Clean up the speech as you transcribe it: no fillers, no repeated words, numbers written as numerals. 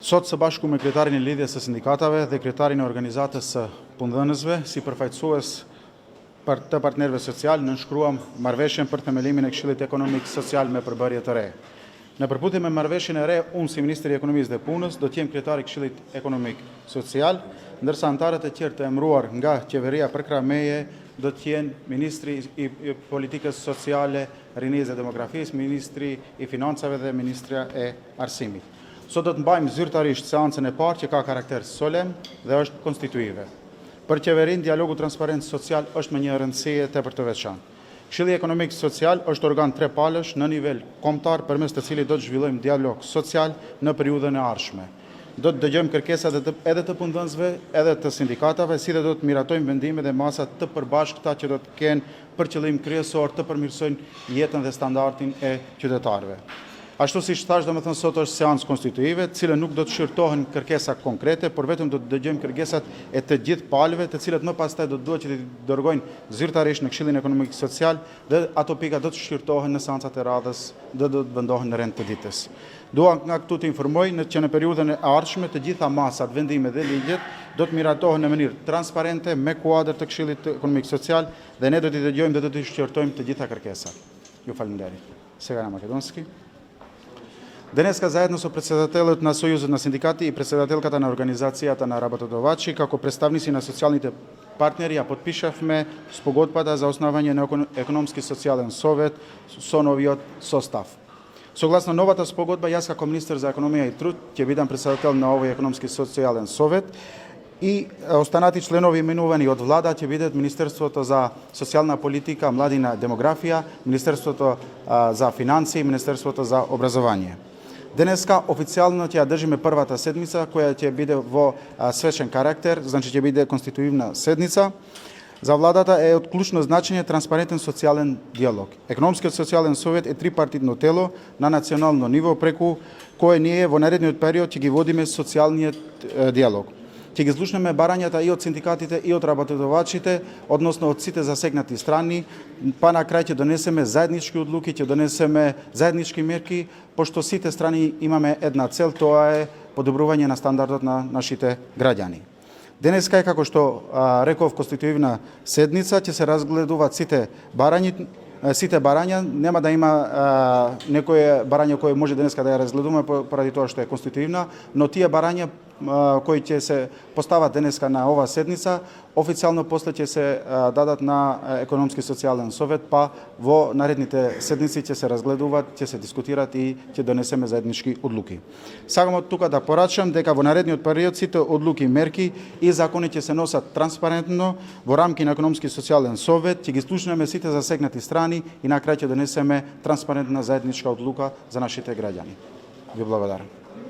Sot së bashku me kryetarin e lidhjes së sindikatave dhe kryetarin e organizatës së punëdhënësve, si përfaqësues të partnerëve social, nënshkruam marrëveshjen për themelimin e Këshillit Ekonomik Social me përbërje të re. Në përputhje me marrëveshjen e re, unë si Ministri i Ekonomisë dhe Punës do të jem kryetari i Këshillit Ekonomik Social, ndërsa anëtarët e tjerë të emëruar nga qeveria përkrah meje do të jenë Ministri i Politikës Sociale, Rinisë dhe Demografisë, Ministri i Financave dhe Ministria e Arsimit. Sot do të mbajmë zyrtarisht seancën e parë që ka karakter solem dhe është konstituive. Për qeverinë, dialogu transparent social është me një rëndësie tepër të veçantë. Këshilli Ekonomik Social është organ trepalësh në nivel kombëtar përmes të cilit do të zhvillojmë dialog social në periudhën e ardhshme. Do të dëgjojmë kërkesat edhe të punëdhënësve, edhe të sindikatave, si dhe do të miratojmë vendime dhe masa të përbashkëta që do të kenë për qëllim kryesor të përmirësojnë jetën dhe standardin e qytetarëve. Ashtu si thash, domethënë sot është seancë konstituive, cilën nuk do të shqyrtohen kërkesa konkrete, por vetëm do të dëgjojmë kërkesat e të gjithë palëve, të cilat më pastaj do të duhet që të dërgojnë zyrtarisht në Këshillin Ekonomik Social dhe ato pika do të shqyrtohen në seancat e radhës dhe do të vendohen në rend të ditës. Dua nga këtu të informoj që në periudhën e ardhshme të gjitha masat, vendimet dhe ligjet do të miratohen në mënyrë transparente me kuadër të Këshillit Ekonomik Social dhe ne do t'i dëgjojmë dhe do t'i shqyrtojmë të gjitha kërkesat. Ju falenderoj. Segana Makedonski. Денеска заедно со председателот на Сојузот на синдикати и председателката на Организацијата на работодавачи, како представници на социјалните партнери, ја подпишавме спогодбата за основање на економски социјален совет со новиот состав. Согласно новата спогодба, јас како министер за економија и труд ќе бидам председател на овој економски социјален совет и останати членови именувани од влада ќе бидат Министерството за социјална политика, младина, демографија, Министерството за финансии и Министерството за образование. Денеска официјално ќе ја држиме првата седмица која ќе биде во свечен карактер, значи ќе биде конституивна седница. За владата е од клучно значење транспарентен социјален диалог. Економскиот социјален совет е трипартитно тело на национално ниво преку кое ние во наредниот период ќе ги водиме социјалниот диалог. Ќе ги слушнеме барањата и од синдикатите и од работодавачите, односно од сите засегнати страни, па на крај ќе донесеме заеднички одлуки, ќе донесеме заеднички мерки, пошто сите страни имаме една цел, тоа е подобрување на стандардот на нашите граѓани. Денеска е, како што реков, конституивна седница, ќе се разгледуваат сите барања, нема да има некое барање кое може денеска да ја разгледуваме поради тоа што е конституивна, но тие барања кои ќе се постават денеска на ова седница, официјално после ќе се дадат на Економски социјален совет, па во наредните седници ќе се разгледуваат, ќе се дискутираат и ќе донесеме заеднички одлуки. Сакам од тука да порачам дека во наредниот период сите одлуки, мерки и закони ќе се носат транспарентно во рамки на Економски социјален совет, ќе ги слушнеме сите засегнати страни и на крај ќе донесеме транспарентна заедничка одлука за нашите граѓани. Ви благодарам.